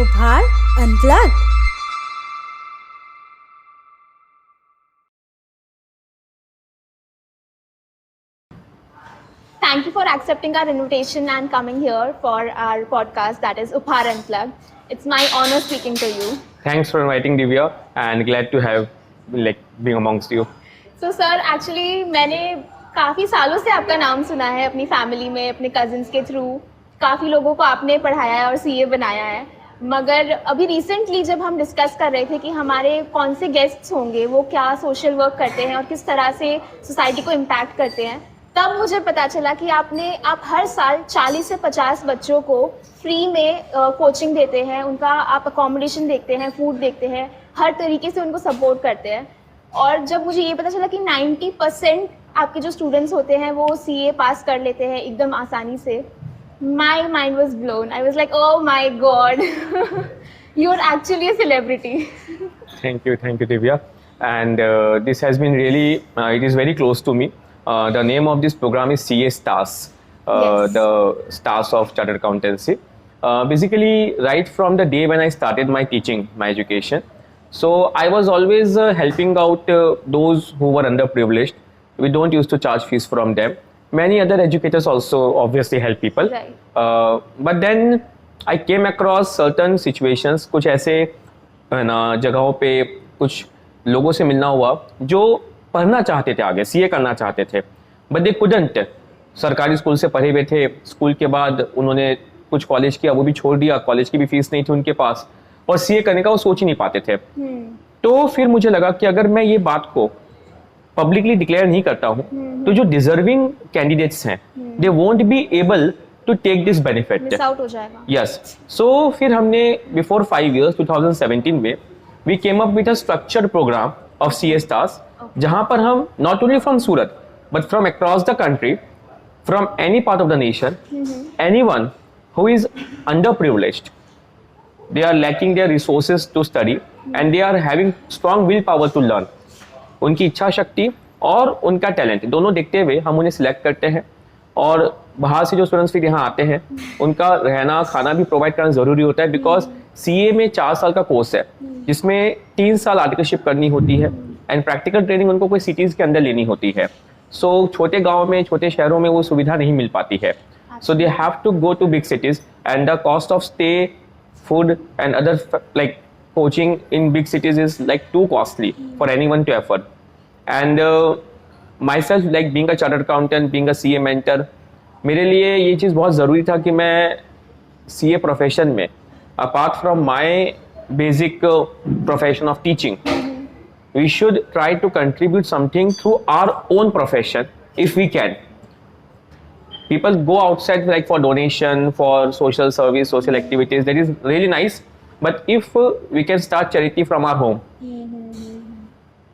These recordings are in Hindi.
Upar Unplugged. Thank you for accepting our invitation and coming here for our podcast that is Upar Unplugged. It's my honor speaking to you. Thanks for inviting Divya and glad to have being amongst you. So sir, actually मैंने काफ़ी सालों से आपका नाम सुना है अपनी फैमिली में, अपने कजिन्स के थ्रू काफ़ी लोगों को आपने पढ़ाया है और सीए बनाया है, मगर अभी रिसेंटली जब हम डिस्कस कर रहे थे कि हमारे कौन से गेस्ट्स होंगे, वो क्या सोशल वर्क करते हैं और किस तरह से सोसाइटी को इम्पैक्ट करते हैं, तब मुझे पता चला कि आप हर साल 40 से 50 बच्चों को फ्री में कोचिंग देते हैं, उनका आप अकोमोडेशन देखते हैं, फूड देखते हैं, हर तरीके से उनको सपोर्ट करते हैं। और जब मुझे ये पता चला कि 90% आपके जो स्टूडेंट्स होते हैं वो सीए पास कर लेते हैं एकदम आसानी से, my mind was blown. I was like, oh my God, you are actually a celebrity. Thank you, Divya. And this has been really, it is very close to me. The name of this program is CA Stars, Yes. the Stars of Chartered Accountancy. Basically, right from the day when I started my teaching, my education, so I was always helping out those who were underprivileged. We don't used to charge fees from them. Many other educators also obviously help people. Right. But then I came across certain situations, कुछ ऐसे ना जगहों पे कुछ लोगों से मिलना हुआ जो पढ़ना चाहते थे, आगे सीए करना चाहते थे, बट दे कुडंट। सरकारी स्कूल से पढ़े हुए थे, स्कूल के बाद उन्होंने कुछ कॉलेज किया, वो भी छोड़ दिया, कॉलेज की भी फीस नहीं थी उनके पास, और सीए करने का वो सोच ही नहीं पाते थे। तो फिर मुझे लगा कि अगर मैं ये बात को पब्लिकली डिक्लेयर नहीं करता हूँ तो जो डिजर्विंग कैंडिडेट्स हैं they won't be able to take this benefit, miss out हो जाएगा। यस। सो फिर हमने बिफोर 5 years 2017 में we came up with a structured programme of CA stars, जहां पर हम not only from Surat but from across the country, from any part of the nation, anyone who is underprivileged, they are lacking their resources to study and they are having strong willpower to learn, उनकी इच्छा शक्ति और उनका टैलेंट दोनों देखते हुए हम उन्हें सिलेक्ट करते हैं। और बाहर से जो स्टूडेंट्स फिर यहाँ आते हैं उनका रहना खाना भी प्रोवाइड करना ज़रूरी होता है, बिकॉज सीए में 4 साल का कोर्स है जिसमें 3 साल आर्टिकलशिप करनी होती है एंड प्रैक्टिकल ट्रेनिंग उनको कोई सिटीज़ के अंदर लेनी होती है। सो छोटे गाँव में, छोटे शहरों में वो सुविधा नहीं मिल पाती है। So they have to go to big cities, and the cost of stay, food, and other like coaching in big cities is like too costly for anyone to afford. And myself, like being a chartered accountant, being a CA mentor, मेरे लिए ये चीज़ बहुत ज़रूरी था कि मैं CA प्रोफेशन में, apart from my basic profession of teaching, we should try to contribute something through our own profession if we can. People go outside like for donation, for social service, social activities. That is really nice. But if we can start charity from our home.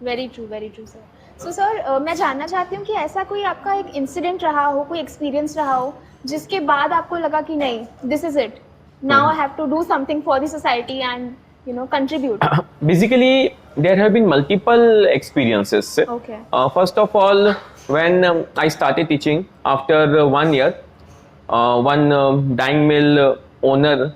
Very true sir. So sir, मैं जानना चाहती हूँ कि ऐसा कोई आपका एक इंसिडेंट रहा हो, कोई एक्सपीरियंस रहा हो जिसके बाद आपको लगा कि नहीं, this is it, now I have to do something for the society and contribute. Basically, there have been multiple experiences. Okay. First of all, when I started teaching after 1 year, one dyeing mill owner,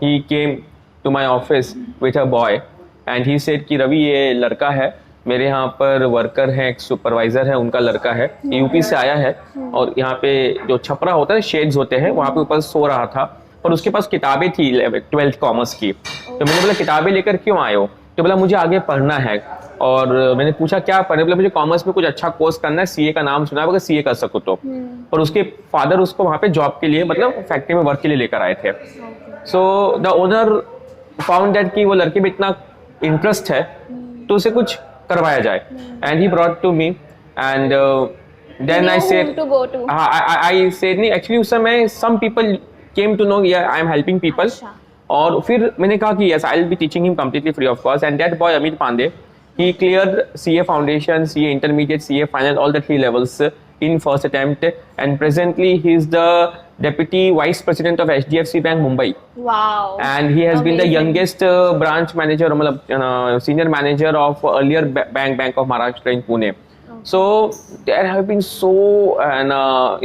he came to my office with a boy and he said कि रवि ये लड़का है, मेरे यहाँ पर वर्कर है, एक सुपरवाइजर है, उनका लड़का है, यूपी से आया है और यहाँ पे जो छपरा होता है, शेड्स होते हैं, वहाँ पे ऊपर सो रहा था और उसके पास किताबें थी 12th कॉमर्स की। तो मैंने बोला किताबें लेकर क्यों आए हो? तो बोला मुझे आगे पढ़ना है। और मैंने पूछा क्या पढ़ने? बोला मुझे कॉमर्स में कुछ अच्छा कोर्स करना है, सीए का नाम सुना है, अगर सीए कर सको तो। और उसके फादर उसको वहाँ पे जॉब के लिए, मतलब फैक्ट्री में वर्क के लिए लेकर आए थे। So the owner found that कि वो लड़के में इतना इंटरेस्ट है तो उसे कुछ करवाया जाए, and he brought to me and then I said I said नहीं, एक्चुअली उस समय some people came to know yeah I am helping people. और फिर मैंने कहा कि yes I'll be teaching him completely free of cost, and that boy Amit Pandey, he cleared CA foundation, CA intermediate, CA final, all the 3 levels in first attempt, and presently he is the deputy vice president of HDFC Bank Mumbai. Wow. And he has been the youngest branch manager, senior manager of earlier Bank of Maharashtra in Pune. So there have been so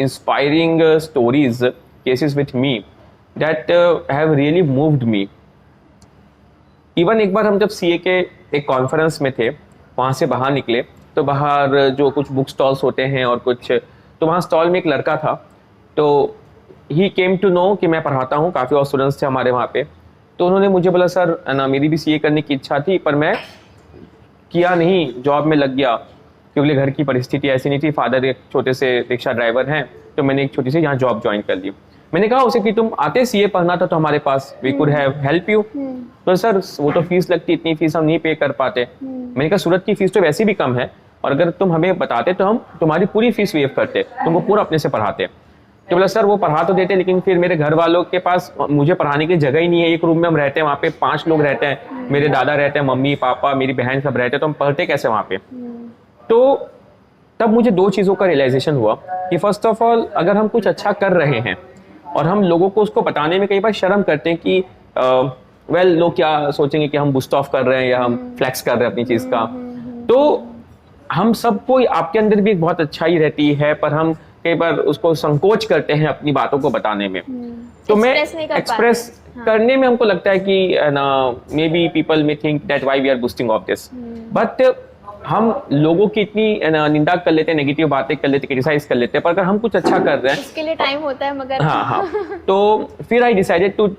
inspiring stories, cases with me that have really moved me. Even एक बार हम जब सीए के एक कॉन्फ्रेंस में थे, वहाँ से बाहर निकले तो बाहर जो कुछ बुक स्टॉल्स होते हैं और कुछ, तो वहाँ स्टॉल में एक लड़का था, तो ही केम टू नो कि मैं पढ़ाता हूँ, काफ़ी और स्टूडेंट्स थे हमारे वहाँ पे। तो उन्होंने मुझे बोला सर ना मेरी भी सीए करने की इच्छा थी पर मैं किया नहीं, जॉब में लग गया क्योंकि घर की परिस्थिति ऐसी नहीं थी, फादर एक छोटे से रिक्शा ड्राइवर हैं, तो मैंने एक छोटी सी यहाँ जॉब ज्वाइन कर ली। मैंने कहा उसे कि तुम आते सीए पढ़ना था तो हमारे पास, we could have help you. तो सर वो तो फीस लगती, इतनी फीस हम नहीं पे कर पाते। मैंने कहा सूरत की फीस तो वैसे भी कम है और अगर तुम हमें बताते तो हम तुम्हारी पूरी फीस वेव करते, तुमको पूरा अपने से पढ़ाते। तो बोला सर वो पढ़ा तो देते लेकिन फिर मेरे घर वालों के पास मुझे पढ़ाने की जगह ही नहीं है, एक रूम में हम रहते हैं, वहाँ पे 5 लोग रहते हैं, मेरे दादा रहते हैं, मम्मी पापा मेरी बहन सब रहते हैं, तो हम पढ़ते कैसे वहाँ पे। तो तब मुझे 2 चीज़ों का रियलाइजेशन हुआ कि फर्स्ट ऑफ ऑल अगर हम कुछ अच्छा कर रहे हैं और हम लोगों को उसको बताने में कई बार शर्म करते हैं कि वेल लोग क्या सोचेंगे कि हम बुस्ट ऑफ कर रहे हैं या हम फ्लैक्स कर रहे हैं अपनी चीज़ का। तो हम सबको, आपके अंदर भी एक बहुत अच्छाई रहती है पर हम कई बार उसको संकोच करते हैं अपनी बातों को बताने में। तो मैं एक्सप्रेस करने में हमको लगता है कि ना maybe people may think that why we are boosting off this, but हम लोगों की इतनी निंदा कर लेते हैं, नेगेटिव बातें कर लेते हैं, क्रिटिसाइज कर लेते हैं, पर अगर हम कुछ अच्छा कर रहे हैं उसके लिए टाइम होता है मगर हाँ तो फिर I decided to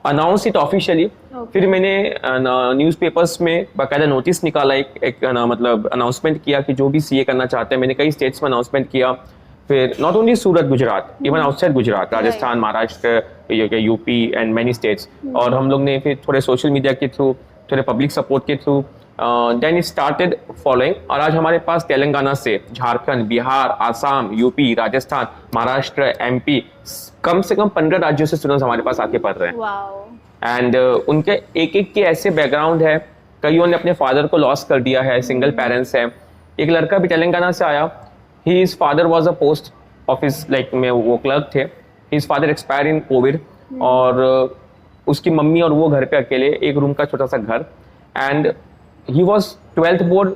announce it officially. फिर मैंने न्यूज़पेपर्स में बाकायदा नोटिस निकाला, एक मतलब अनाउंसमेंट किया कि जो भी सीए करना चाहते हैं, मैंने कई स्टेट्स में अनाउंसमेंट किया। फिर not only Surat Gujarat, even outside Gujarat, Rajasthan, Maharashtra, UP and many states. और हम लोग ने फिर थोड़े सोशल मीडिया के थ्रू, थोड़े पब्लिक सपोर्ट के through then it started following. और आज हमारे पास तेलंगाना से, झारखंड, बिहार, आसाम, यूपी, राजस्थान, महाराष्ट्र, एमपी, कम से कम 15 राज्यों से स्टूडेंट्स हमारे पास आके पढ़ रहे हैं। एंड उनके एक एक के ऐसे बैकग्राउंड है, कईयों ने अपने फादर को लॉस कर दिया है, सिंगल पेरेंट्स है। एक लड़का भी तेलंगाना से आया, his father was a post office like में वो क्लर्क थे, his father expired in COVID और उसकी मम्मी और वो घर पे अकेले, एक रूम का छोटा सा घर। And he was 12th board,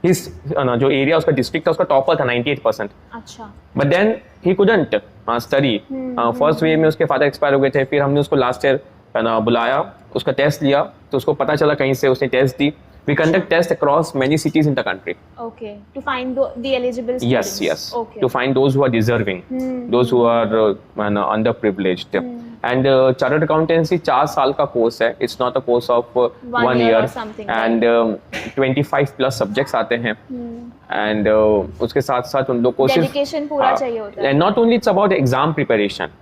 his जो एरिया उसका डिस्ट्रिक्ट था उसका टॉपर था 98%। अच्छा। But then he couldn't study। First way में उसके फादर एक्सपायर हो गए थे, फिर हमने उसको लास्ट ईयर बुलाया, उसका टेस्ट लिया तो उसको पता चला कहीं से, उसने टेस्ट दी। We conduct tests across many cities in the country. Okay, to find the eligible students. Yes. Okay. To find those who are deserving, those who are underprivileged. And chartered accountancy 4 साल का कोर्स है. It's not a course of 1 year. or something. And 25 plus subjects आते हैं. And उसके साथ साथ उन लोग को सिर्फ dedication पूरा चाहिए होता है. And not only it's about exam preparation.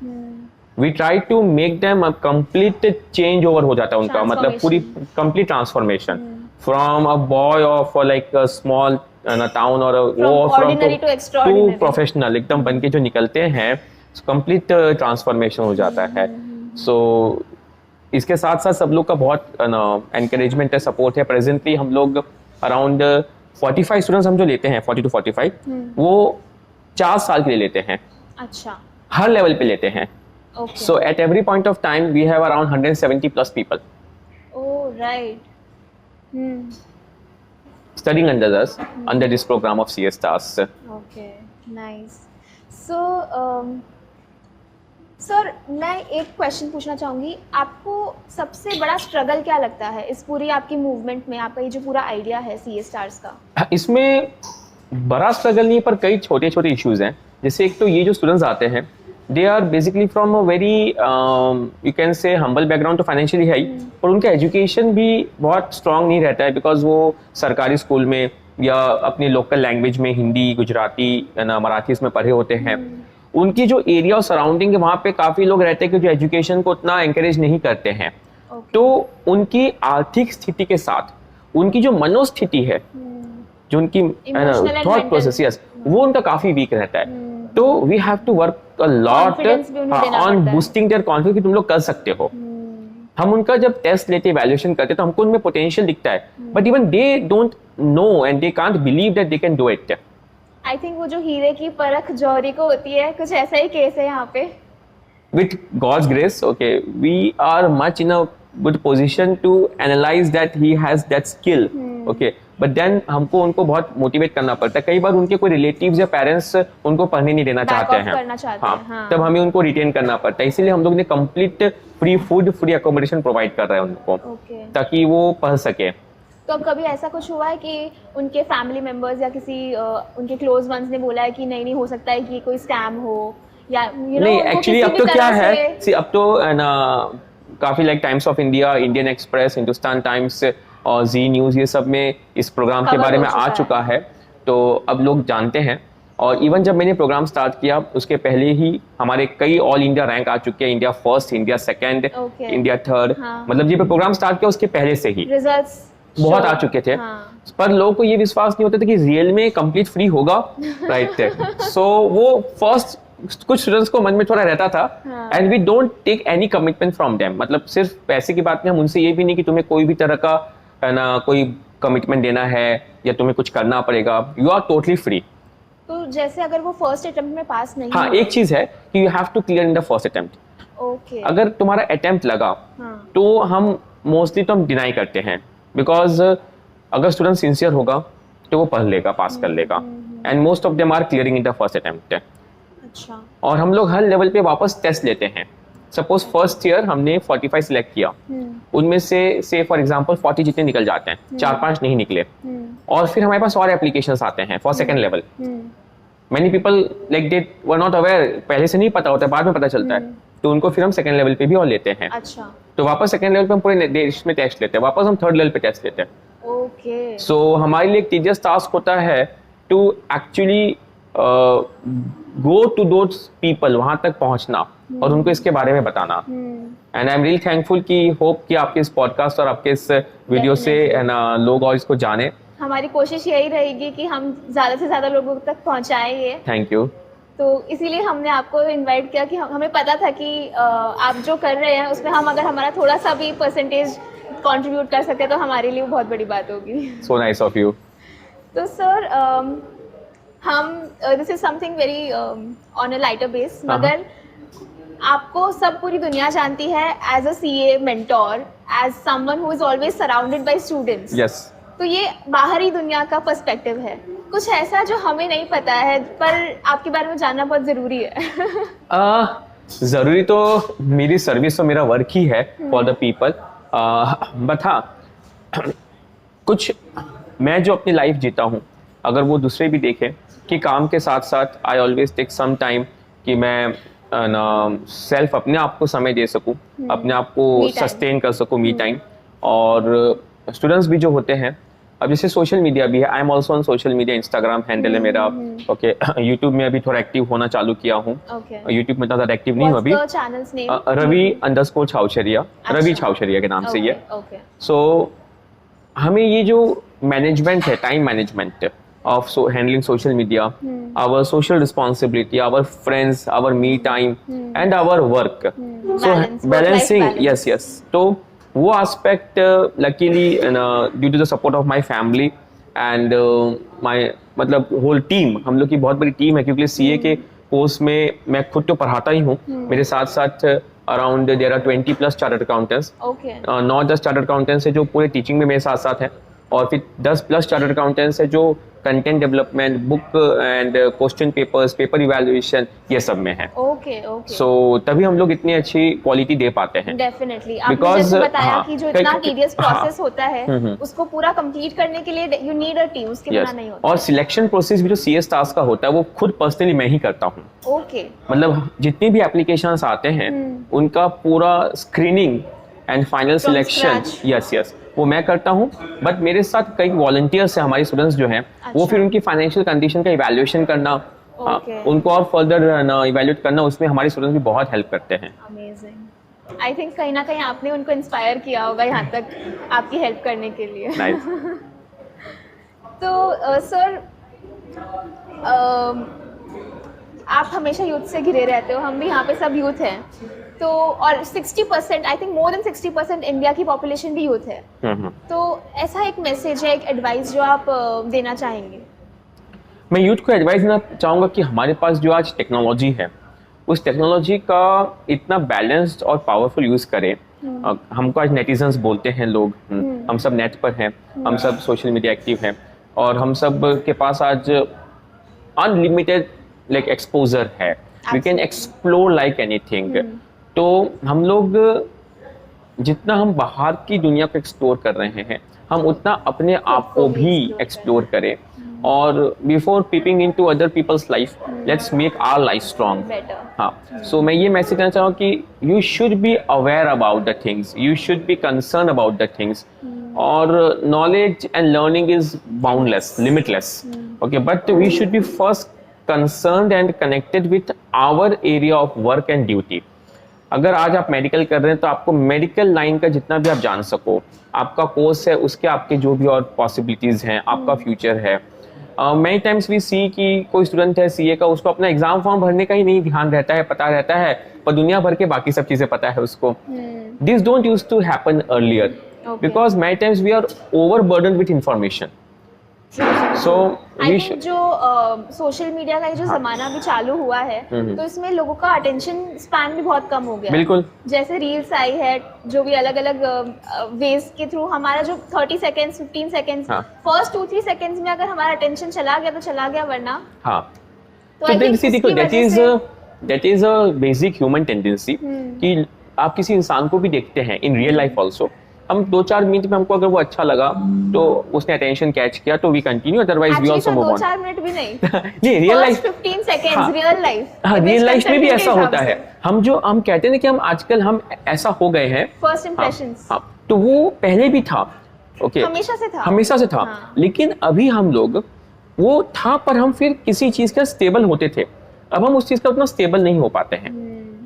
We try to make them a complete change over हो जाता है उनका, मतलब पूरी complete transformation. From a boy of like a small town or ordinary to extraordinary to professional एकदम बन के जो निकलते हैं, complete transformation हो जाता है। So इसके साथ साथ सब लोग का बहुत encouragement है, support है। Presently हम लोग around 45 students हम जो लेते हैं, 40 to 45, वो 4 साल के लिए लेते हैं। अच्छा। हर लेवल पे लेते हैं। Okay. So at every point of time we have around 170 plus people. Oh right. Studying under us, under this program of CS Stars. Okay, nice. So, sir मैं एक क्वेश्चन पूछना चाहूँगी, आपको सबसे बड़ा स्ट्रगल क्या लगता है इस पूरी आपकी मूवमेंट में, आपका ये जो पूरा आइडिया है CS Stars का? इसमें बड़ा स्ट्रगल नहीं पर कई छोटे छोटे इश्यूज हैं। जैसे एक तो ये जो स्टूडेंट्स आते हैं, they are basically from a very you can say humble background, तो फाइनेंशियली है ही, और उनका एजुकेशन भी बहुत स्ट्रांग नहीं रहता है बिकॉज वो सरकारी स्कूल में या अपनी लोकल लैंग्वेज में हिंदी, गुजराती, मराठी इसमें पढ़े होते हैं। उनकी जो एरिया और सराउंडिंग है वहाँ पे काफ़ी लोग रहते हैं कि जो एजुकेशन को उतना एंकरेज नहीं करते हैं। तो उनकी आर्थिक स्थिति के साथ उनकी जो मनोस्थिति है, जो उनकी थॉट प्रोसेस, यस, वो उनका काफ़ी वीक रहता है। तो we have to work a lot on boosting their confidence कि तुम लोग कर सकते हो। हम उनका जब टेस्ट लेते, इवैल्यूएशन करते, तो हमको उनमें पोटेंशियल दिखता है, but even they don't know and they can't believe that they can do it. I think वो जो हीरे की परख जौहरी को होती है, कुछ ऐसा ही केस है यहाँ पे। With God's grace, okay, we are much in a good position to analyze that he has that skill, okay, but then हमको उनको बहुत मोटिवेट करना पड़ता है। कई बार उनके कोई रिलेटिव्स या पेरेंट्स उनको पढ़ने नहीं देना चाहते हैं, करना चाहते हैं, हाँ। तब हमें उनको रिटेन करना पड़ता है। इसीलिए हम लोग ने complete free food, free accommodation provide कर रहे हैं उनको, ताकि वो पढ़ सके। तो अब कभी ऐसा कुछ हुआ है कि उनके फैमिली मेंबर्स या किसी उनके क्लोज वंस ने बोला है कि नहीं हो सकता है कि कोई स्कैम हो, या नहीं, एक्चुअली अब तो क्या है, अब तो ना काफी like times of India, Indian express, Hindustan times और जी न्यूज़, ये सब में इस प्रोग्राम के बारे में आ चुका है, तो अब लोग जानते हैं। और इवन जब मैंने प्रोग्राम स्टार्ट किया उसके पहले ही हमारे कई ऑल इंडिया रैंक आ चुके हैं, India first, India second, India third, मतलब जब प्रोग्राम स्टार्ट किया उसके पहले से ही रिजल्ट्स बहुत आ चुके थे। पर लोगों को ये विश्वास नहीं होता था कि रियल में कंप्लीट फ्री होगा, राइट। सो वो फर्स्ट कुछ स्टूडेंट्स को मन में थोड़ा रहता था, and we don't take any commitment from them. मतलब सिर्फ पैसे की बात नहीं, हम उनसे ये भी नहीं कि तुम्हें कोई भी तरह का ना कोई कमिटमेंट देना है या तुम्हें कुछ करना पड़ेगा, यू आर टोटली फ्री। तो जैसे अगर वो फर्स्ट अटेम्प्ट में पास नहीं, हाँ, एक चीज है कि you have to clear in the first attempt. Okay, अगर तुम्हारा अटेम्प्ट लगा तो हम मोस्टली तो हम डिनाई करते हैं, बिकॉज अगर स्टूडेंट सिंसियर होगा तो वो पढ़ लेगा, पास कर लेगा, and most of them are clearing in the first attempt. अच्छा। और हम लोग हर लेवल पे वापस टेस्ट लेते हैं। सपोज फर्स्ट ईयर हमने 45 सिलेक्ट किया, उनमें से फॉर एग्जांपल 40 जितने निकल जाते हैं, 4-5 नहीं निकले, और फिर हमारे पास और एप्लीकेशंस आते हैं for second level. Many people like they were not aware, पहले से नहीं पता होता है, बाद में पता चलता है, तो उनको फिर हम सेकंड लेवल पे भी और लेते हैं। अच्छा। तो वापस सेकंड लेवल पे हम पूरे देश में टेस्ट लेते हैं, वापस हम थर्ड लेवल पे टेस्ट लेते हैं। ओके। सो हमारे लिए एक टीडियस टास्क होता है to actually go to those people, वहां तक पहुंचना और उनको इसके बारे में बताना। And I am really thankful कि होप कि आपके इस पॉडकास्ट और आपके इस वीडियो से लोग और इसको जाने। हमारी कोशिश यही रहेगी कि हम ज्यादा से ज्यादा लोगों तक पहुंचाएं ये। Thank you. तो इसीलिए हमने आपको इनवाइट किया कि हमें पता था कि आप जो कर रहे हैं उसमें हम अगर हमारा थोड़ा सा भी परसेंटेज कंट्रीब्यूट कर सकते हैं तो हमारे लिए बहुत बड़ी बात होगी। So nice of you. तो सर हम this is something very on a lighter base, मगर आपको सब पूरी दुनिया जानती है as a CA mentor, as someone who is always surrounded by students. Yes. तो ये बाहरी दुनिया का पर्सपेक्टिव है, कुछ ऐसा जो हमें नहीं पता है पर आपके बारे में जानना बहुत जरूरी है। जरूरी तो मेरी सर्विस, तो मेरा वर्क ही है फॉर द पीपल, बट हाँ, कुछ मैं जो अपनी लाइफ जीता हूँ अगर वो दूसरे भी देखें कि काम के साथ साथ I always take some time कि मैं सेल्फ अपने आप को समय दे सकूं, अपने आप को सस्टेन कर सकूं, मी टाइम। और स्टूडेंट्स भी जो होते हैं, अब जैसे सोशल मीडिया भी है, I am also on social media, Instagram handle है मेरा, ओके। यूट्यूब में अभी थोड़ा एक्टिव होना चालू किया हूँ, यूट्यूब में ज़्यादा एक्टिव नहीं हूँ अभी। रवि_छावशरिया, रवि छावशरिया के नाम से ये। सो हमें ये जो मैनेजमेंट है, time management of handling social media, our social responsibility, our friends, our me time, and our work. So balancing, yes. तो वो aspect luckily due to the support of my family and my मतलब whole team, हम लोग की बहुत बड़ी टीम है, क्योंकि सीए के कोर्स में मैं खुद तो पढ़ाता ही हूँ, मेरे साथ साथ around there are 20+ chartered accountants, 9-10 chartered accountants है जो पूरे टीचिंग में मेरे साथ साथ है, और फिर 10+ चार्टर्ड अकाउंटेंट्स है जो content development, book and question papers, paper evaluation, ये सब में है। ओके। सो तभी हम लोग इतनी अच्छी क्वालिटी दे पाते हैं। डेफिनेटली। आपने जैसे बताया कि जो इतना टीडियस प्रोसेस होता है उसको पूरा कंप्लीट करने के लिए यू नीड अ टीम, उसके बिना नहीं होता। और सिलेक्शन प्रोसेस भी जो सीएस टास्क का होता है वो खुद पर्सनली मैं ही करता हूँ। ओके। मतलब जितनी भी एप्लीकेशंस आते हैं उनका पूरा screening and final selection, yes, वो मैं करता हूँ। बट मेरे साथ कई वॉलंटियर्स हैं, हमारे स्टूडेंट्स जो हैं, वो फिर उनकी फाइनेंशियल कंडीशन का इवैल्यूएशन करना, उनको और फर्दर इवैल्यूएट करना, उसमें हमारे स्टूडेंट्स भी बहुत हेल्प करते हैं। अमेजिंग। आई थिंक कहीं ना कहीं आपने उनको इंस्पायर किया होगा यहाँ तक आपकी हेल्प करने के लिए। तो सर आप हमेशा यूथ से घिरे रहते हो, हम भी यहाँ पे सब यूथ हैं, तो और 60%, I think more than 60% India की पॉपुलेशन भी यूथ है। तो ऐसा एक मैसेज है, एक एडवाइस जो आप देना चाहेंगे? मैं यूथ को एडवाइस देना चाहूँगा कि हमारे पास जो आज टेक्नोलॉजी है, उस टेक्नोलॉजी का इतना बैलेंस्ड और पावरफुल यूज़ करें। हमको आज नेटिजन्स बोलते हैं लोग, हम सब नेट पर हैं, हम सब सोशल मीडिया एक्टिव हैं, और हम सब के पास आज अनलिमिटेड लाइक एक्सपोजर है, we can explore like anything. तो हम लोग जितना हम बाहर की दुनिया को एक्सप्लोर कर रहे हैं, हम उतना अपने आप को भी एक्सप्लोर करें, और before peeping into other people's life, let's make our life strong. हाँ, सो मैं ये मैसेज देना चाहूँ कि you should be aware about the things, you should be concern about the things, और knowledge and learning is boundless, limitless, okay, but we should be first concerned and connected with our area of work and duty. अगर आज आप मेडिकल कर रहे हैं तो आपको मेडिकल लाइन का जितना भी आप जान सको, आपका कोर्स है, उसके आपके जो भी और पॉसिबिलिटीज हैं, आपका फ्यूचर है। मेनी टाइम्स वी सी कि कोई स्टूडेंट है सीए का, उसको अपना एग्जाम फॉर्म भरने का ही नहीं ध्यान रहता है, पता रहता है, पर दुनिया भर के बाकी सब चीजें पता है उसको। This don't use to happen earlier, because many times we are overburden with information. So I think जो सोशल मीडिया का ये जो जमाना भी चालू हुआ है, तो इसमें लोगों का अटेंशन स्पैन भी बहुत कम हो गया। बिल्कुल, जैसे रील्स आई है, जो भी अलग अलग वेज के थ्रू हमारा जो 30 सेकेंड्स 15 सेकेंड्स, फर्स्ट 2-3 सेकेंड्स में अगर हमारा अटेंशन चला गया तो चला गया, वरना हाँ, तो I think इसकी वजह say that is a basic human tendency कि आप किसी इंसान को भी देखते हैं इन रियल लाइफ ऑल्सो, हम 2-4 मिनट में हमको अगर वो अच्छा लगा तो उसने अटेंशन कैच किया तो we continue, otherwise we also move on. 2-4 minute भी नहीं नहीं, real life 15 seconds, real life, हाँ, रियल लाइफ में भी ऐसा होता है। हम कहते हैं ना कि हम आजकल हम ऐसा हो गए हैं, फर्स्ट इंप्रेशंस, हाँ, तो वो पहले भी था, ओके, हमेशा से था, हाँ। लेकिन अभी हम लोग वो था, पर हम फिर किसी चीज का स्टेबल होते थे, अब हम उस चीज का उतना स्टेबल नहीं हो पाते हैं,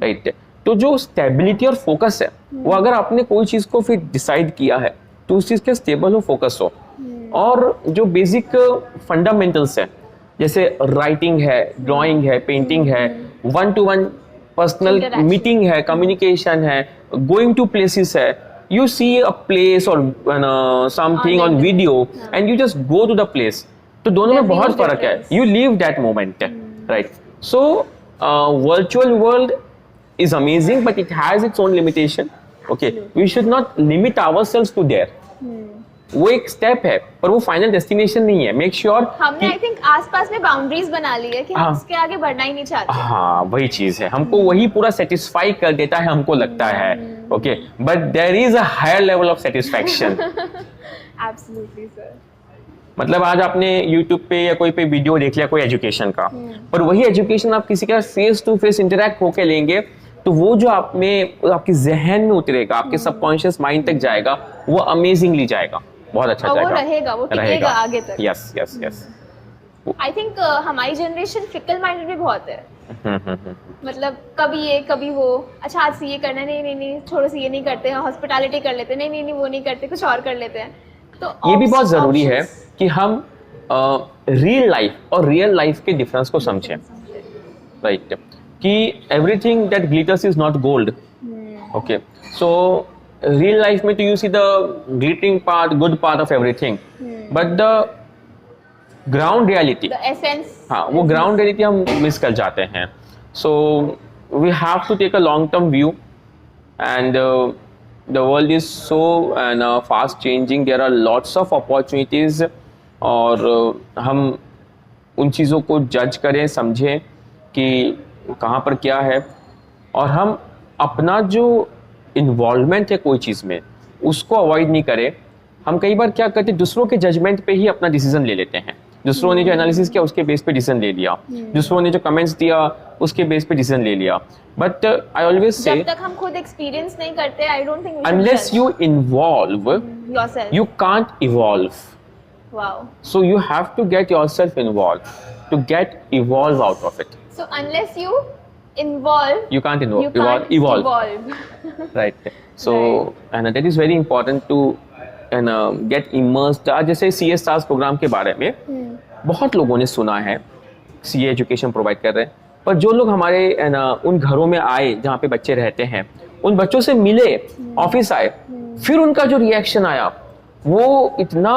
राइट। तो जो स्टेबिलिटी और फोकस है, वो अगर आपने कोई चीज को फिर डिसाइड किया है तो उस चीज के स्टेबल हो, फोकस हो, और जो बेसिक फंडामेंटल्स है, जैसे राइटिंग है, ड्राइंग है, पेंटिंग है, 1-to-1 पर्सनल मीटिंग है, कम्युनिकेशन है, गोइंग टू प्लेसेस है, you see a place or something on video and you just go to the place, तो दोनों में बहुत फर्क है, you live that moment, right? So virtual world is amazing but it has its own limitation, okay? We should not limit ourselves to there. वो एक स्टेप है पर वो फाइनल डेस्टिनेशन नहीं है। मेक श्योर हमने आई थिंक आसपास में बाउंड्रीज बना ली है कि हम उसके आगे बढ़ना ही नहीं चाहते। हाँ, वही चीज है, हमको वही पूरा सेटिस्फाई कर देता है, हमको लगता है, okay, but there is a higher level of satisfaction. Absolutely sir. मतलब आज आपने YouTube पे या कोई पे वीडियो देख लिया कोई एजुकेशन का, पर वही एजुकेशन आप किसी के फेस टू फेस इंटरेक्ट होके लेंगे तो वो जो आप में आपके जहन में उतरेगा, आपके सबकॉन्शियस माइंड तक जाएगा, वो अमेजिंगली जाएगा, बहुत अच्छा जाएगा, वो रहेगा, वो टिकेगा आगे तक। Yes yes yes. I think हमारी जनरेशन फिकल माइंडेड भी बहुत है। मतलब कभी ये कभी वो, अच्छा आज सीए करना है, नहीं नहीं छोड़ो सीए नहीं करते हैं, हॉस्पिटैलिटी कर लेते हैं, नहीं नहीं वो नहीं करते, कुछ और कर लेते हैं। तो ये भी बहुत जरूरी है कि हम रियल लाइफ और रियल लाइफ के डिफरेंस को समझें, राइट, कि everything that glitters is not gold, okay. So real life में तो you see the glittering part, good part of everything, but the ground reality, हाँ, वो ग्राउंड रियलिटी हम मिस कर जाते हैं। So we have to take a long term view and the world is so and fast changing, there are lots of opportunities, और हम उन चीज़ों को जज करें, समझें कि कहाँ पर क्या है, और हम अपना जो इन्वॉल्वमेंट है कोई चीज़ में उसको अवॉइड नहीं करें। हम कई बार क्या करते हैं, दूसरों के जजमेंट पे ही अपना डिसीजन ले लेते हैं, दूसरों ने जो एनालिसिस किया उसके बेस पे डिसीजन ले लिया, दूसरों ने जो कमेंट्स दिया उसके बेस पे डिसीजन ले लिया। बट आई ऑलवेज से जब तक हम खुद एक्सपीरियंस नहीं करते, I don't think unless you involve yourself you can't evolve. Wow. So you have to get yourself involved to get evolve out of it. So unless you involve, you can't you can't evolve. Right. So and that is very important to get immersed. आज जैसे CA Stars प्रोग्राम के बारे में बहुत लोगों ने सुना है, CA एजुकेशन प्रोवाइड कर रहे हैं, पर जो लोग हमारे उन घरों में आए जहाँ पे बच्चे रहते हैं, उन बच्चों से मिले, ऑफिस आए, फिर उनका जो रिएक्शन आया वो इतना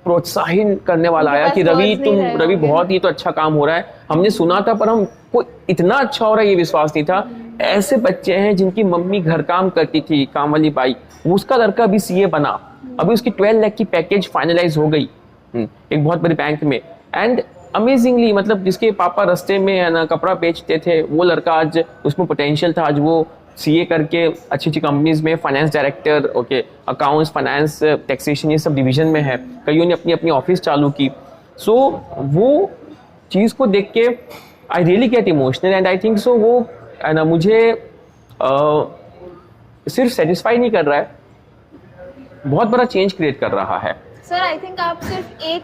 प्रोत्साहित करने वाला आया कि बस रवि words नहीं रहे रवि होंगे। बहुत ये तो अच्छा काम हो रहा है, हमने सुना था पर हमको इतना अच्छा हो रहा है ये विश्वास नहीं था। ऐसे बच्चे हैं जिनकी मम्मी घर काम करती थी, काम वाली बाई, उसका लड़का भी सीए बना, अभी उसकी 12 लाख की पैकेज फाइनलाइज हो गई एक बहुत बड़ी बैंक में। एंड अमेजिंगली मतलब जिसके पापा रास्ते में है ना कपड़ा बेचते थे, वो लड़का आज उसमें पोटेंशियल था, आज वो सीए करके अच्छी अच्छी कंपनीज में finance director, okay, accounts, finance, taxation, ये सब डिवीजन में है। कईयों ने अपनी अपनी ऑफिस चालू की। सो वो चीज़ को देख के I really get emotional and I think so वो है ना मुझे सिर्फ सेटिस्फाई नहीं कर रहा है, बहुत बड़ा चेंज क्रिएट कर रहा है। सर आई थिंक आप सिर्फ एक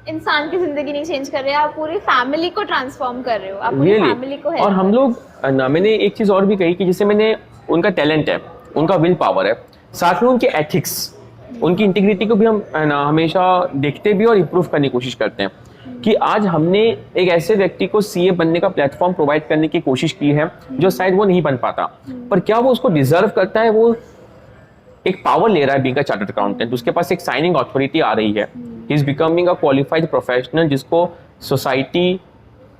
इंसान की जिंदगी नहीं चेंज कर रहे हैं, आप पूरी फैमिली को ट्रांसफॉर्म कर रहे हो, आप पूरी फैमिली को help और हम लोग ना, मैंने एक चीज और भी कही कि जैसे मैंने उनका टैलेंट है, उनका विल पावर है, साथ में उनके एथिक्स, उनकी इंटीग्रिटी को भी हम है ना हमेशा देखते भी और इम्प्रूव करने की कोशिश करते हैं कि आज हमने एक ऐसे व्यक्ति को सीए बनने का प्लेटफॉर्म प्रोवाइड करने की कोशिश की है जो शायद वो नहीं बन पाता, पर क्या वो उसको डिजर्व करता है? वो एक पावर ले रहा है बीइंग अ चार्टर्ड अकाउंटेंट, उसके पास एक साइनिंग अथॉरिटी आ रही है, he is becoming a qualified professional जिसको सोसाइटी,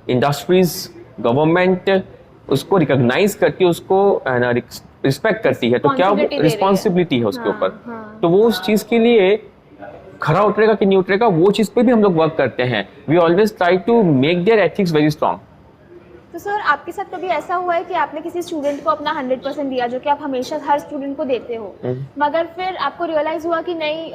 इंडस्ट्रीज, गवर्नमेंट उसको रिकॉग्नाइज करके उसको रिस्पेक्ट करती है, तो क्या रिस्पॉन्सिबिलिटी है उसके ऊपर, तो वो उस चीज के लिए खरा उतरेगा कि नहीं उतरेगा, वो चीज पे भी हम लोग वर्क करते हैं। We always try to make their ethics very strong. तो सर आपके साथ कभी ऐसा हुआ है कि आपने किसी स्टूडेंट को अपना 100% दिया, जो कि आप हमेशा हर स्टूडेंट को देते हो, मगर फिर आपको रियलाइज हुआ कि नहीं,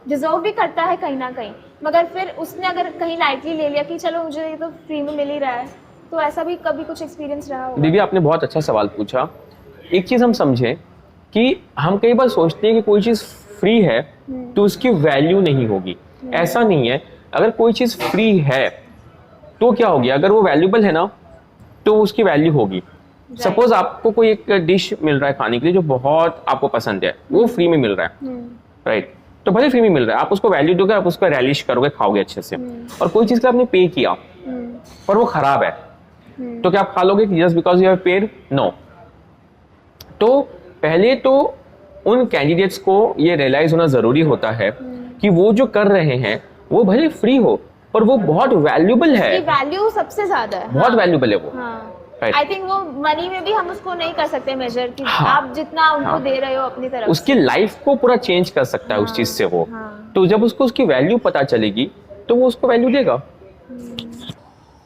डिजर्व भी करता है कहीं ना कहीं, मगर फिर उसने अगर कहीं लाइटली ले लिया कि चलो मुझे ये तो फ्री में मिल ही रहा है, तो ऐसा भी कभी कुछ एक्सपीरियंस रहा होगा? दिव्या, आपने बहुत अच्छा सवाल पूछा। एक चीज हम समझें कि हम कई बार सोचते हैं कि कोई चीज फ्री है तो उसकी वैल्यू नहीं होगी, ऐसा नहीं है। अगर कोई चीज फ्री है तो क्या हो गया, अगर वो वैल्यूबल है ना तो उसकी वैल्यू होगी। सपोज आपको कोई एक डिश मिल रहा है खाने के लिए जो बहुत आपको पसंद है, वो फ्री में मिल रहा है, राइट, तो भले फ्री में मिल रहा है, आप उसको वैल्यू दोगे, आप उसको रैलिश करोगे, खाओगे अच्छे से। और कोई चीज का आपने पे किया पर वो खराब है, तो क्या आप खा लोगे just because you have paid? No. तो पहले तो उन कैंडिडेट्स को ये रियलाइज होना जरूरी होता है कि वो जो कर रहे हैं वो भले फ्री हो पर वो बहुत वैल्यूबल है, वैल्यू सबसे ज्यादा है, बहुत वैल्यूबल है वो। आई थिंक वो मनी में भी हम उसको नहीं कर सकते मेजर कि आप जितना उनको दे रहे हो अपनी तरफ उसकी लाइफ को पूरा चेंज कर सकता है उस चीज से वो। तो जब उसको उसकी वैल्यू पता चलेगी तो वो उसको वैल्यू देगा।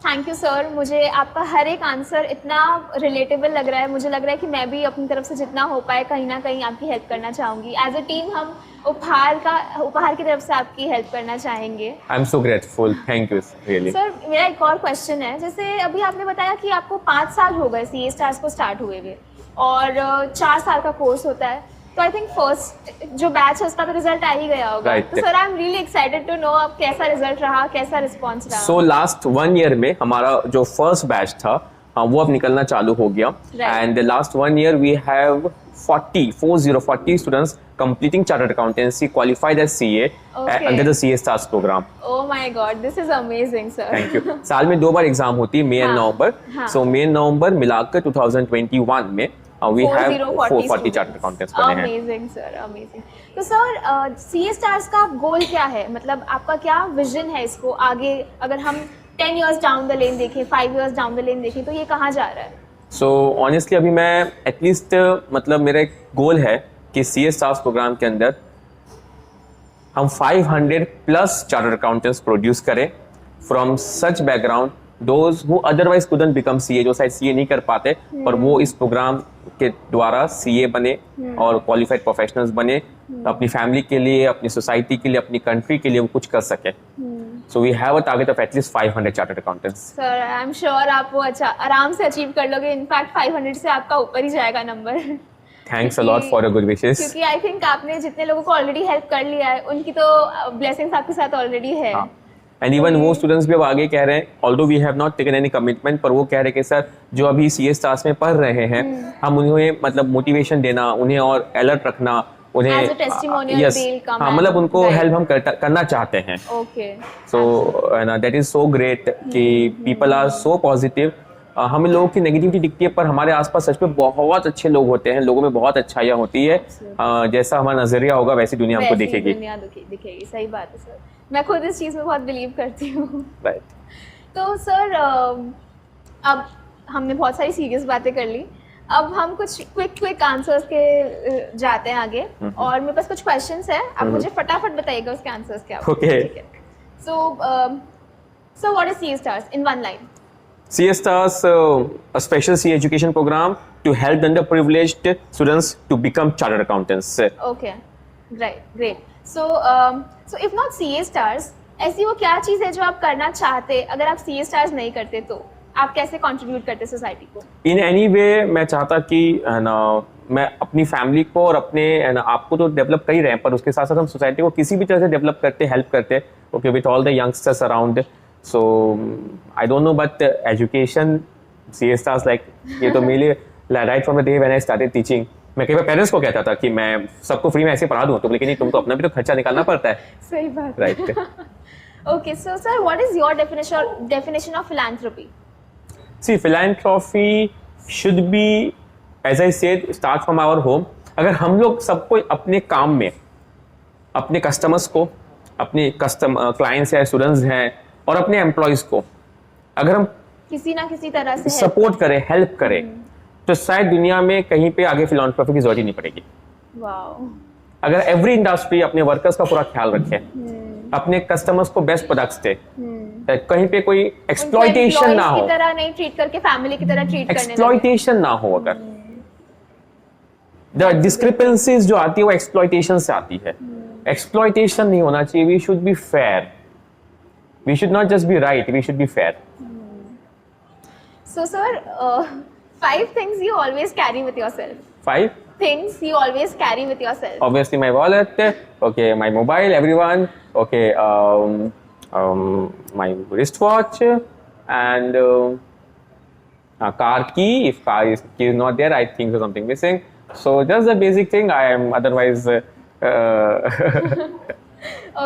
थैंक यू सर, मुझे आपका हर एक आंसर इतना रिलेटेबल लग रहा है, मुझे लग रहा है कि मैं भी अपनी तरफ से जितना हो पाए कहीं ना कहीं आपकी हेल्प करना चाहूँगी। एज अ टीम हम उपहार की तरफ से आपकी हेल्प करना चाहेंगे। I am so grateful, thank you really. Sir मेरा एक और क्वेश्चन है, जैसे अभी आपने बताया कि आपको 5 साल हो गए सीए स्टार्स को स्टार्ट हुए हुए और 4 साल का कोर्स होता है, तो आई थिंक फर्स्ट जो बैच है उसका तो रिजल्ट आ ही गया होगा। Right. तो sir I am really excited to know अब कैसा रिजल्ट रहा, कैसा रिस्पॉन्स रहा। सो लास्ट 1 ईयर में हमारा जो फर्स्ट बैच था वो अब निकलना चालू हो गया, and last 1 year we have 40 students completing chartered accountancy qualified as CA under the CA Stars program. Oh my God, this is amazing, sir. Thank you. साल में 2 बार एग्जाम होती है, मई एंड नवंबर। सो मई नवंबर मिलाकर 2021 में we have 440 chartered accountants बने हैं। Amazing sir, amazing. तो सर CA Stars का गोल क्या है, मतलब आपका क्या विजन है इसको आगे, अगर हम 10 years डाउन द लेन देखें, 5 years डाउन द लेन देखें, तो ये कहाँ जा रहा है? सो ऑनेस्टली अभी मैं एटलीस्ट मतलब मेरा एक गोल है कि CA Stars प्रोग्राम के अंदर हम 500 प्लस चार्टर्ड अकाउंटेंट्स प्रोड्यूस करें from such background, those who otherwise couldn't become CA, जो शायद CA नहीं कर पाते पर वो इस प्रोग्राम के द्वारा CA बने और क्वालिफाइड प्रोफेशनल्स बने, अपनी फैमिली के लिए, अपनी सोसाइटी के लिए, अपनी कंट्री के लिए वो कुछ कर सके। So we have a target of at least 500 chartered accountants. Sir I am sure आप वो अच्छा आराम से अचीव कर लोगे, इनफैक्ट 500 से आपका ऊपर ही जाएगा number. Thanks a lot for your good wishes. क्योंकि आई थिंक आपने जितने लोगों को ऑलरेडी हेल्प कर लिया है उनकी तो ब्लेसिंग्स आपके साथ ऑलरेडी है। एंड इवन वो स्टूडेंट्स भी अब आगे कह रहे हैं, although we have not taken any commitment, पर वो कह रहे हैं कि सर जो अभी CA Stars में पढ़ रहे हैं हम उन्हें मतलब मोटिवेशन देना, उन्हें और अलर्ट रखना, उन्हें यस हाँ मतलब उनको हेल्प हम करना चाहते हैं। Okay, so that is so great कि पीपल आर सो पॉजिटिव। हमें लोगों की नेगेटिविटी दिखती है पर हमारे आसपास सच में बहुत अच्छे लोग होते हैं, लोगों में बहुत अच्छाइयाँ होती है। जैसा हमारा नजरिया होगा वैसी दुनिया हमको दिखेगी। दिखेगी, सही बात है सर। मैं खुद इस चीज़ में बहुत बिलीव करती हूँ। राइट। तो सर अब हमने बहुत सारी सीरियस बातें कर ली, अब हम कुछ क्विक आंसर्स के जाते हैं आगे, और मेरे पास कुछ क्वेश्चंस है, आप मुझे फटाफट बताइएगा उसके आंसर्स क्या होंगे। Okay. ठीक है। So what is CA Stars in one line? CA Stars, a special CA education program to help underprivileged students to become chartered accountants. Okay, great. So if not CA Stars, ऐसी वो क्या चीज़ है जो आप करना चाहते, अगर आप CA Stars नहीं करते तो आप कैसे कंट्रीब्यूट करते सोसाइटी को? इन एनी वे मैं चाहता कि है ना, मैं अपनी फैमिली को और अपने है ना आपको तो डेवलप कर ही रहे हैं, पर उसके साथ साथ हम सोसाइटी को किसी भी तरह से डेवलप करते, हेल्प करते, okay, with all the youngsters around. So I don't know, but education CA Stars like ये तो मेरे right from the day when I started teaching, मैं कई बार पेरेंट्स को कहता था कि मैं सबको फ्री में ऐसे पढ़ा दूं, तो लेकिन नहीं, तुम तो अपना भी तो खर्चा निकालना पड़ता है. सही बात. Right. Okay, so sir, what is your definition of philanthropy? See, philanthropy should be, as I said, start from our home. अगर हम लोग सबको अपने काम में, अपने कस्टमर्स को, अपने क्लाइंट्स हैं, स्टूडेंट्स हैं, और अपने एम्प्लॉयज को अगर हम किसी ना किसी तरह से सपोर्ट करें, हेल्प करें, तो शायद दुनिया में कहीं पे आगे फिलॉन्थ्रॉपी की जरूरत ही नहीं पड़ेगी. वाओ. अगर एवरी इंडस्ट्री अपने वर्कर्स का पूरा ख्याल रखे, अपने कस्टमर्स को बेस्ट प्रोडक्ट्स दे, कहीं पे कोई एक्सप्लॉइटेशन ना हो, की तरह नहीं ट्रीट करके फैमिली की तरह ट्रीट करने, एक्सप्लॉइटेशन ना हो. अगर द डिस्क्रिपेंसीज जो आती है वो एक्सप्लॉइटेशन से आती है. एक्सप्लॉइटेशन नहीं होना चाहिए. We should be fair. We should not just be right, we should be fair. So sir, 5 things you always carry with yourself. 5 things you always carry with yourself. Obviously my wallet, okay, my mobile, everyone, okay, my wristwatch, and a car key. If key is not there, I think there's something missing. So just the basic thing. I am otherwise.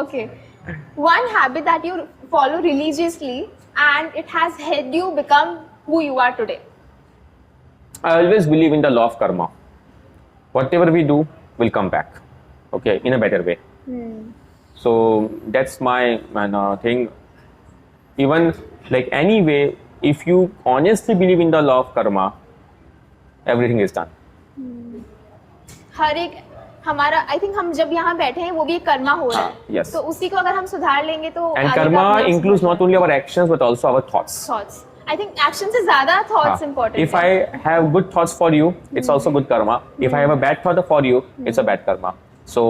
Okay. One habit that you follow religiously and it has helped you become who you are today. I always believe in the law of karma. Whatever we do will come back, okay, in a better way. So that's my thing. Even like any way, if you honestly believe in the law of karma, everything is done. हर एक हमारा, आई थिंक हम जब यहाँ बैठे हैं वो भी एक कर्मा हो रहा है. Yes. तो उसी को अगर हम सुधार लेंगे तो And karma includes not only our actions but also our thoughts. I think action से ज़्यादा thoughts important. If I have good thoughts for you, it's also good karma. If I have a bad thought for you, it's a bad karma. So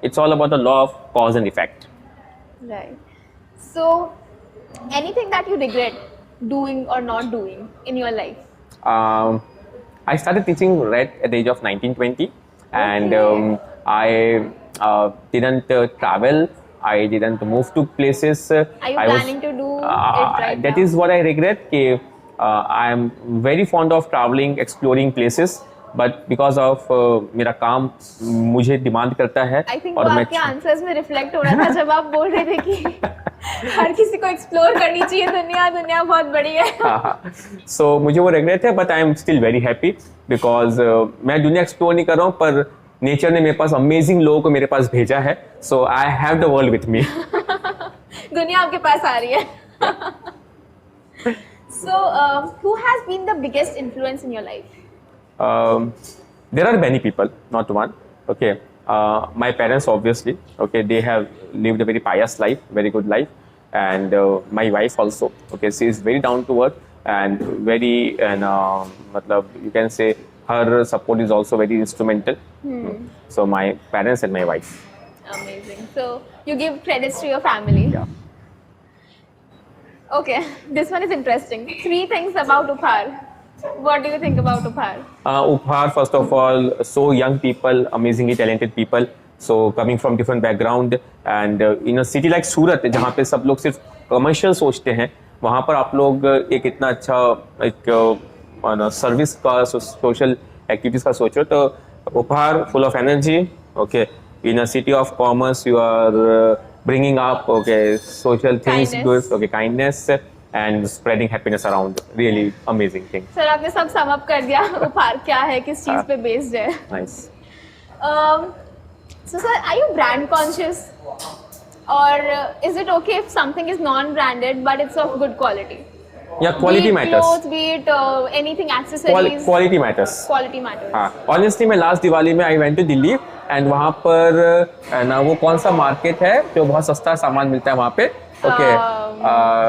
it's all about the law of cause and effect. Right. So anything that you regret doing or not doing in your life? I started teaching right at the age of 19-20, and I didn't travel. I didn't move to places. Are you planning to do it right That now? is what I regret. I am very fond of traveling, exploring places, but because of मेरा काम मुझे डिमांड करता है. I think वो आपके आंसर्स में रिफ्लेक्ट हो रहा था जब आप बोल रहे थे कि हर किसी को एक्सप्लोर करनी चाहिए दुनिया बहुत बड़ी है. So मुझे वो regret है, but I am still very happy because मैं दुनिया एक्सप्लोर नहीं कर रहा हूँ, पर नेचर ने मेरे पास अमेजिंग लोगों को मेरे पास भेजा है. So I have the world with me. दुनिया आपके पास आ रही है. So who has been the biggest influence in your life? There are many people, not one. Okay, my parents obviously. Okay, they have lived a very pious life, very good life, and my wife also. Okay, she is very down to earth and very, and matlab you can say her support is also very instrumental. So my parents and my wife. Amazing. So you give credits to your family. Yeah. Okay, this one is interesting. 3 things about Uphaar. What do you think about Uphaar? Uphaar, first of all, so young people, amazingly talented people. So coming from different background, and in a city like Surat, जहाँ पे सब लोग सिर्फ commercial सोचते हैं, वहाँ पर आप लोग एक इतना अच्छा एक सर्विस का, सोशल एक्टिविटीज का सोच रहे हो. तो Uphaar, full of energy. Okay, in a city of commerce, you are bringing up social things, Kindness. good, kindness, and spreading happiness around. Really amazing thing. Sir आपने सब सम अप कर दिया. उपहार क्या है, किस चीज पे बेस्ड है. Nice. So sir, are you brand conscious? और is it okay if something is non-branded but it's of good quality? Yeah, quality be it matters. Clothes, be it anything accessories. Quality matters. Quality matters. हाँ, ऑनेस्टली मैं लास्ट दिवाली में I went to Delhi and वहाँ पर ना वो कौन सा मार्केट है जो बहुत सस्ता सामान मिलता है वहाँ पे, ओके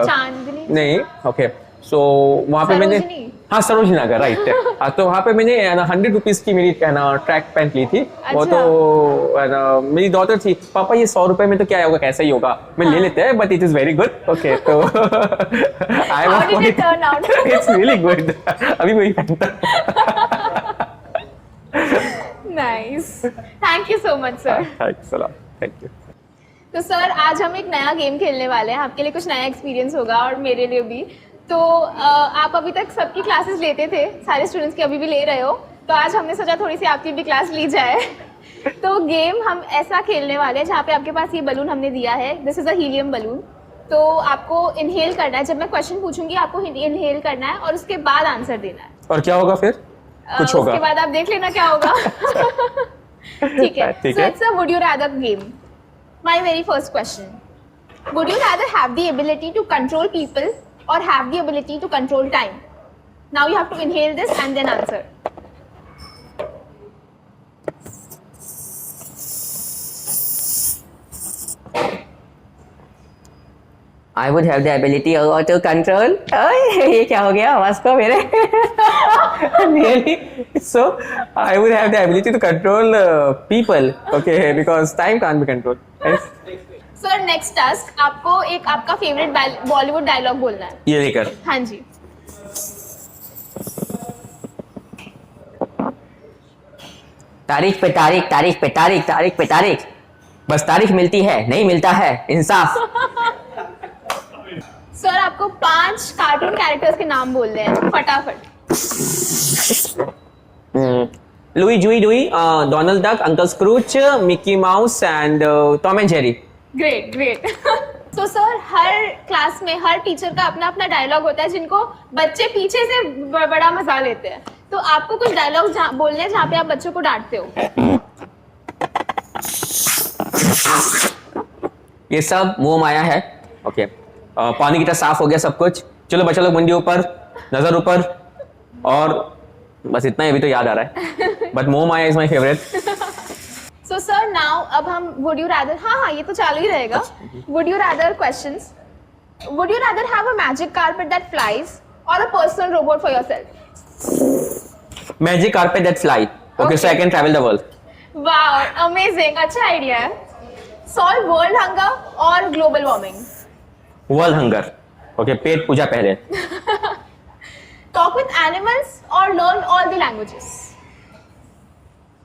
चांदनी नहीं, ओके सो वहाँ पे मैंने सरोजनी? हाँ सरोजनी नगर राइट तो वहाँ पे मैंने 100 रुपीज की मेरी ट्रैक पैंट ली थी वो अच्छा। तो मेरी डॉटर थी पापा ये 100 रुपए में तो क्या होगा कैसा ही होगा मैं ले लेते हैं but it is very good okay तो आई How did it turn out? It's really good अभी वही पहनता Nice. Thank you so much, sir. Thanks a lot thank you तो सर आज हम एक नया गेम खेलने वाले हैं, आपके लिए कुछ नया एक्सपीरियंस होगा और मेरे लिए भी। तो आप अभी तक सबकी क्लासेस लेते थे, सारे स्टूडेंट्स की अभी भी ले रहे हो, तो आज हमने सोचा थोड़ी सी आपकी भी क्लास ली जाए। तो गेम हम ऐसा खेलने वाले हैं जहाँ पे आपके पास ये बलून हमने दिया है, this is a helium balloon. तो आपको इनहेल करना है, जब मैं क्वेश्चन पूछूंगी आपको इनहेल करना है और उसके बाद आंसर देना है। और क्या होगा फिर कुछ होगा उसके बाद आप देख लेना क्या होगा। ठीक है, ठीक so है। it's a would you rather game. My very first question. Would you rather have the ability to control people or have the ability to control time? Now you have to inhale this and then answer. I would have the ability to control. ओए ये क्या हो गया आवाज को मेरे? really so I would have the ability to control people okay because time can't be controlled yes? Sir, next task, आपको एक आपका फेवरेट बॉलीवुड डायलॉग बोलना है। ये लेकर हाँ जी। तारीख पे तारीख, तारीख पे तारीख, तारीख पे तारीख, बस तारीख मिलती है, नहीं मिलता है इंसाफ। सर आपको 5 कार्टून कैरेक्टर्स के नाम बोलने हैं फटाफट। Louie Huey Dewey Donald Duck Uncle Scrooge Mickey Mouse and Tom and Jerry great great. तो सर हर क्लास में हर टीचर का अपना अपना डायलॉग होता है जिनको बच्चे पीछे से बड़ा मजा लेते हैं। तो आपको कुछ डायलॉग बोलने हैं जहाँ पे आप बच्चों को डांटते हो। ये सब मोह माया है। ओके पानी की तरह साफ हो गया सब कुछ चलो बच्चा लोग मुंडी ऊपर नजर ऊपर और बस इतना ही अभी तो याद आ रहा है but Moh Maya is my favourite so sir now अब हम वुड यू रादर, हाँ ये तो चालू ही रहेगा। Would you rather questions, would you rather have a magic carpet that flies or a personal robot for yourself? Magic carpet that fly okay so I can travel the world wow amazing, अच्छा आइडिया है। Solve world hunger or global warming? World hunger okay पेट पूजा पहले talk with animals or learn all the languages?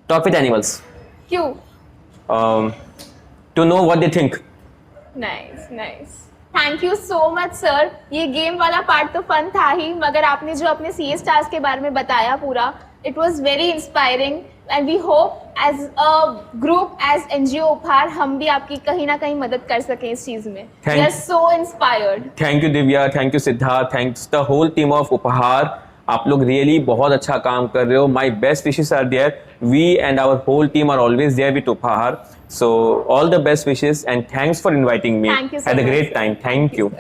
Talk with animals क्यों? To know what they think nice nice, thank you so much sir. ये गेम वाला पार्ट तो फन था ही, मगर आपने जो अपने सीए स्टार्स के बारे में बताया पूरा, it was very inspiring and we hope as a group as NGO Uphaar हम भी आपकी कहीं ना कहीं मदद कर सकें इस चीज में। We are so inspired. Thank you Divya thank you Siddharth thanks the whole team of Uphaar आप लोग रियली बहुत अच्छा काम कर रहे हो my best wishes are there we and our whole team are always there with Uphaar so all the best wishes and thanks for inviting me Thank you so had a much. Great time thank you